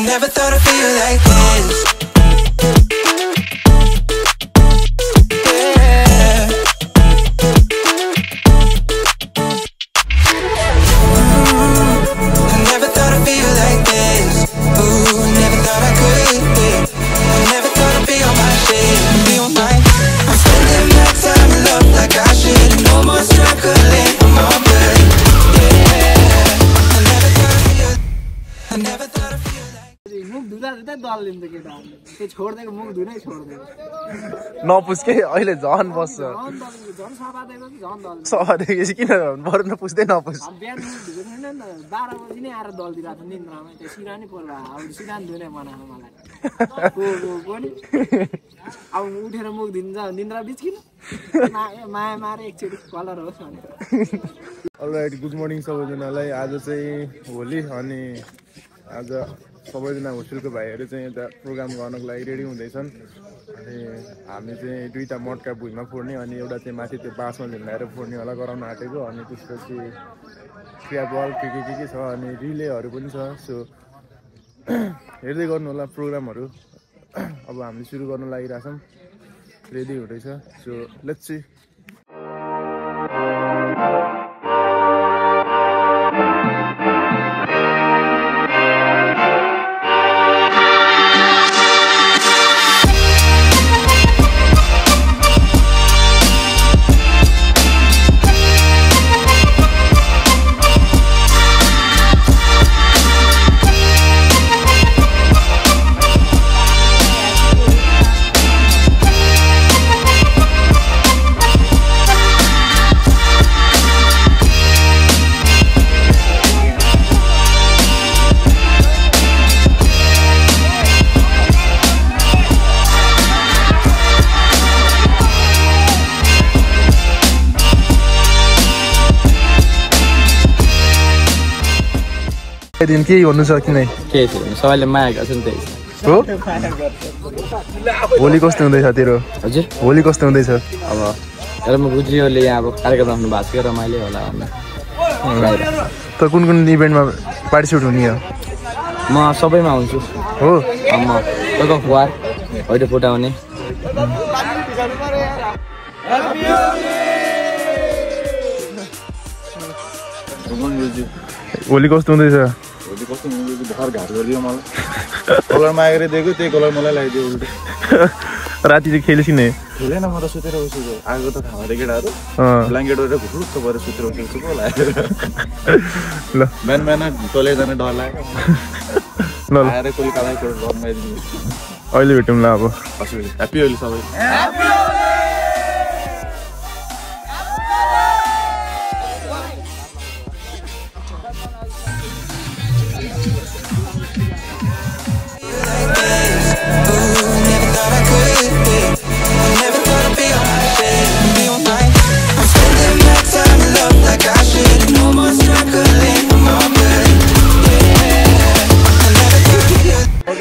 never thought I'd feel like this. नपुस्के अहिले झन बस्छ सफादेखि किन बरु नपुस्दै नपुस् 12 बजी नै आएर दल दिइरहेको निन्द्रामा त्यो सिरा नै पर्ला अब सिरा धुने बनाएको मलाई अब उठेर मुख दिन्छ निन्द्रा बिचकिन माया मारे एकचोटि कलर होस् भने अलराइट गुड मर्निङ सबैजनालाई आज चाहिँ होली अनि आज सबैजना होस्टेलको भाइहरू चाहिँ यता प्रोग्राम गर्नको लागि रेडी हुँदैछन् अनि हामी चाहिँ दुईटा मटका भुइँमा फोड्ने अनि एउटा चाहिँ माथि त्यो बाँसमा झुन्डाएर फोड्ने होला गराउन आँटेको अनि त्यसपछि क्र्याबल के छ अनि रिलेहरू पनि छ सो हेर्दै गर्नु होला प्रोग्रामहरू अब हामी सुरु गर्न लागिरहेछौँ रेडी हुँदैछ सो लेट्स सी दिन के भन्नु छ कि नै के छ सबैले माया गर्छन् त्यही हो होली कस्तो हुँदैछ तेरो हजुर होली कस्तो हुँदैछ अब र म गुज्रीले यहाँ अब कार्यक्रम राख्नु भएको छ रमाइलो होला भन्ने त कुन कुन इभेन्टमा पार्टिसिपेट हुने हो म सबैमा हुन्छु हो म तको फुवार होइन फुटाउने होली कस्तो हुँदैछ कस्तो भर्खर घाट गरिदियो मलाई कलर मागेर दिएको त्यही कलर मलाई लगाइदियो उल्टो राति चाहिँ खेलेपछि नै खेलेन म त सुतेर बसेको आगो त थाहा भयो केटाहरू ब्ल्याङ्केट गरेर घुटुक्क भएर सुतेर बसेको पो लाग्यो ल बिहान बिहान टोइलेट जाने डर लाग्यो ल आएर कोलिकालाई रमाइदिनु अहिले भेटौँ ल अब ह्याप्पी होली सबै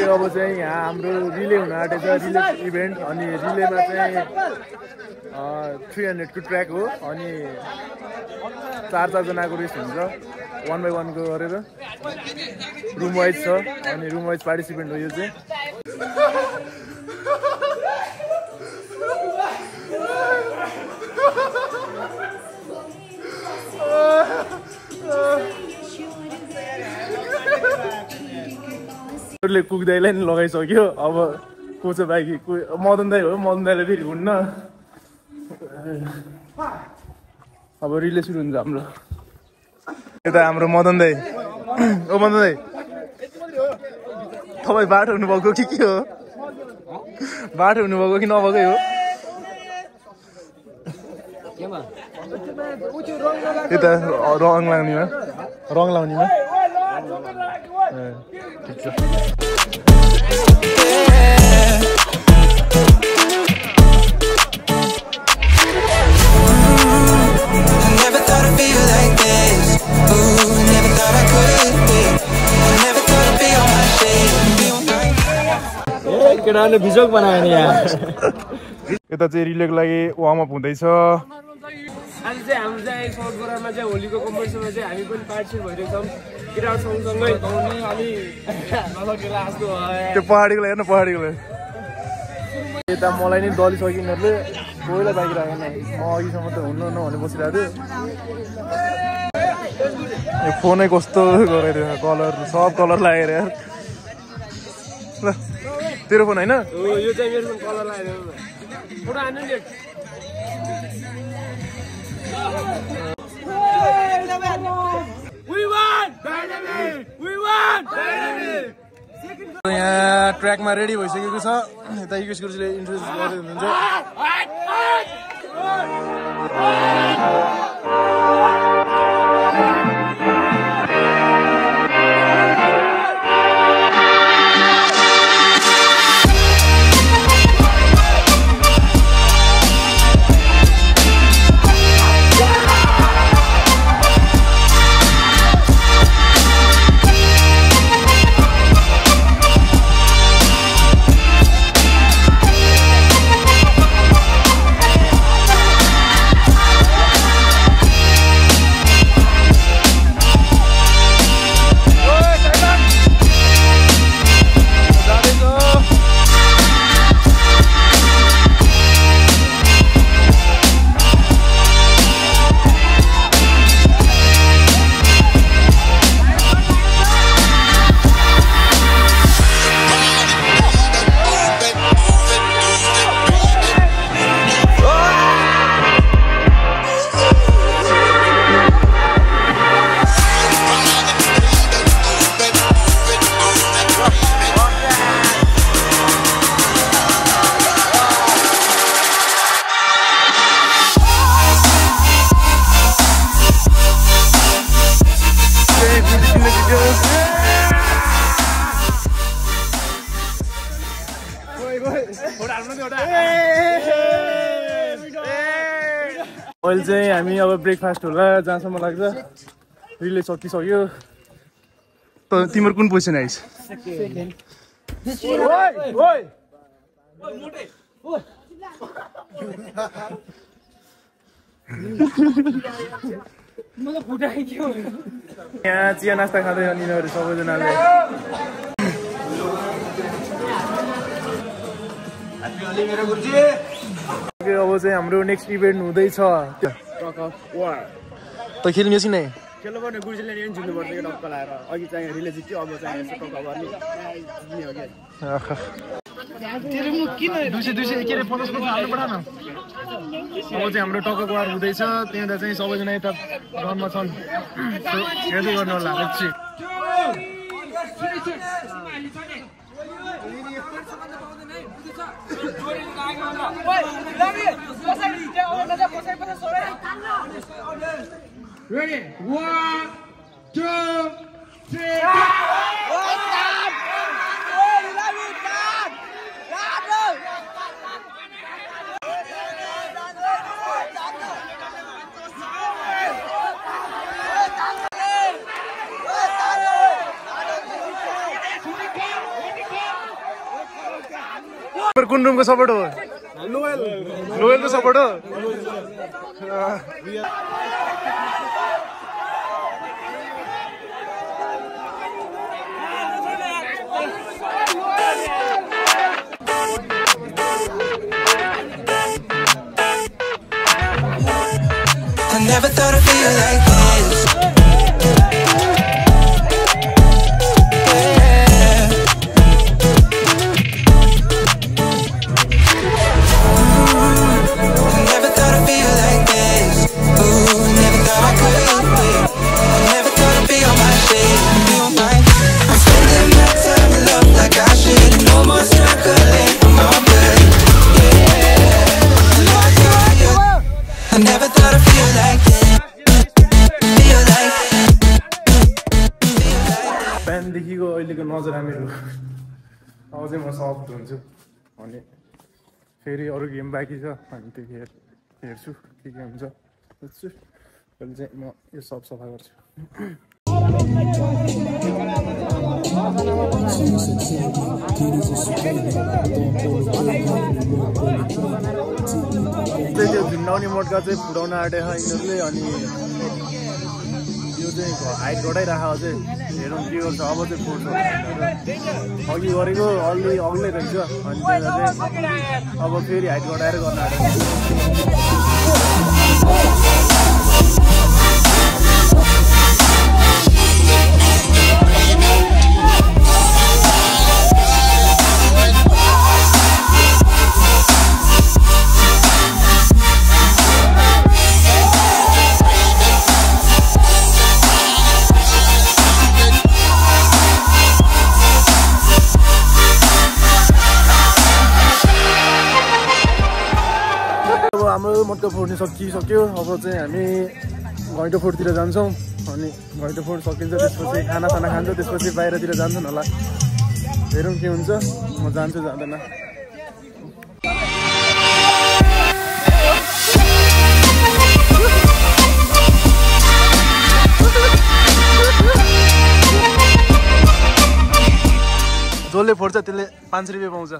अब चाहिँ यहाँ हाम्रो रिले हुन आँटेछ रिले इभेन्ट अनि रिलेमा चाहिँ 300 को ट्र्याक हो अनि 4 जनाको रेस हुन्छ 1 बाई 1 को गरेर रुम वाइज छ अनि रुम वाइज पार्टिसिपेन्ट हो यो चाहिँ कुक्दैलाई नि लगाइसक्यो अब को छ बाइकी मदन दाई हो मदन दाईले फेरि हुन्न अब रिले सुरु हुन्छ हाम्रो यता हाम्रो मदन दाई ओ मदन दाई तपाईँ बाटो हुनुभएको कि के हो बाटो हुनुभएको कि नभएकै हो यता रङ लाउनेमा ठिक छ केटाले भिजोक बनायो नि यहाँ यता चाहिँ रिलेको लागि वार्म अप हुँदैछ आज चाहिँ हाम्रो चाहिँ साउथ गोरामा चाहिँ होलीको कम्पिटिसनमा चाहिँ हामी पनि पार्टिसिपेट भइरहेको छौँ किरात सँगसँगै गाउने अलि नसकेला जस्तो भयो त्यो पहाडीको हेर्नु पहाडीको यता मलाई नि दलिसक्यो यिनीहरूले कोहीलाई बाइक राखेन अघिसम्म त हुन्न नभने बसिरहेको थियो यो फोनै कस्तो गरेर कलर सब कलर लागेर यार ल तेरो फोन होइन यो चाहिँ मेरो फोन कलर लागेर फोटो हान्नु नि यहाँ ट्र्याकमा रेडी भइसकेको छ यता युकेश गुरुजीले इन्ट्रोड्युस गर्दै हुनुहुन्छ अहिले चाहिँ हामी अब ब्रेकफास्ट होला जहाँसम्म लाग्छ रिले सकिसक्यो त तिम्रो कुन पोजिसन आइस यहाँ चिया नास्ता खाँदै अनि यिनीहरू सबैजनाले अब चाहिँ हाम्रो नेक्स्ट इभेन्ट हुँदैछ त खेल्नुहोस् कि नै खेल्नु पर्ने गुरुजीले नि जित्नु पर्छ कि टक्क लाएर अघि चाहिँ रिले जित्यो अब चाहिँ यसो टक्क गर्ने जित्ने हो कि के अरे 50 हाल्नु पठाउन अब चाहिँ हाम्रो टक्क वार हुँदैछ त्यहाँ चाहिँ सबैजना यता रनमा छन् हेर्दै गर्नु होला Ready? 1, 2, 3. कुन रुमको सपोर्ट हो लोयलको सपोर्ट हो I never thought I'd feel like this. बिहानदेखिको अहिलेको नजर मेरो अब चाहिँ म सफ्ट हुन्छु अनि फेरि अरू गेम बाँकी छ अनि त्यो हेर्छु के हुन्छ हेर्छु अहिले चाहिँ म यो सब सफा गर्छु त्यो झुन्डाउने मटका चाहिँ फुटाउन आँटेछ यिनीहरूले अनि यो चाहिँ हाइट घटाइराख अझै हेरौँ के गर्छ अब चाहिँ फोर्छ अघि गरेको अघि अग्लै रहेछ अनि त्यसलाई चाहिँ अब फेरि हाइट घटाएर गर्न आँटेको हाम्रो मटका फोड्ने सकिसक्यो अब चाहिँ हामी घैँटो फोडतिर जान्छौँ अनि घैँटो फोड सकिन्छ त्यसपछि खानासाना खान्छ त्यसपछि बाहिरतिर जान्छन् होला हेरौँ के हुन्छ म जान्छु जाँदैन जसले फोड्छ त्यसले 5 रुपियाँ पाउँछ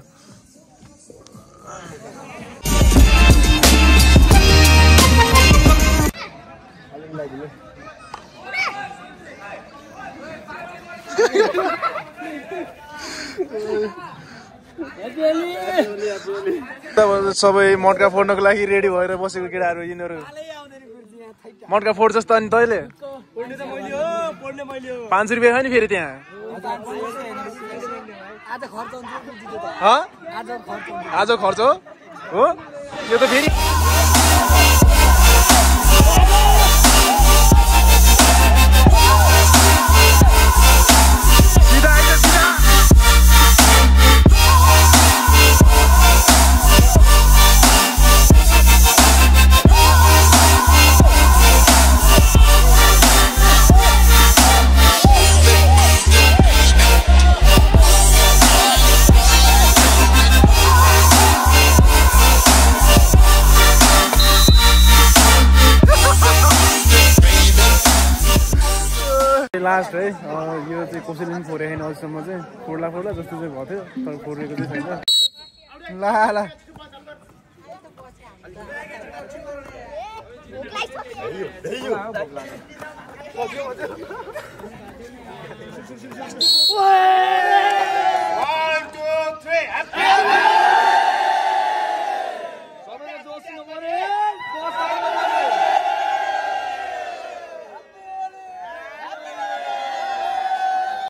सबै मटका फोड्नको लागि रेडी भएर बसेको केटाहरू यिनीहरू मटका फोड्छस् त अनि तैँले 5 रुपियाँ छ नि फेरि त्यहाँ आज खर्च हो यो त फेरि लास्ट है यो चाहिँ कसैले पनि फोरेको छैन अहिलेसम्म चाहिँ फोड्ला जस्तो चाहिँ भएको थियो तर फोरेको चाहिँ छैन ल ल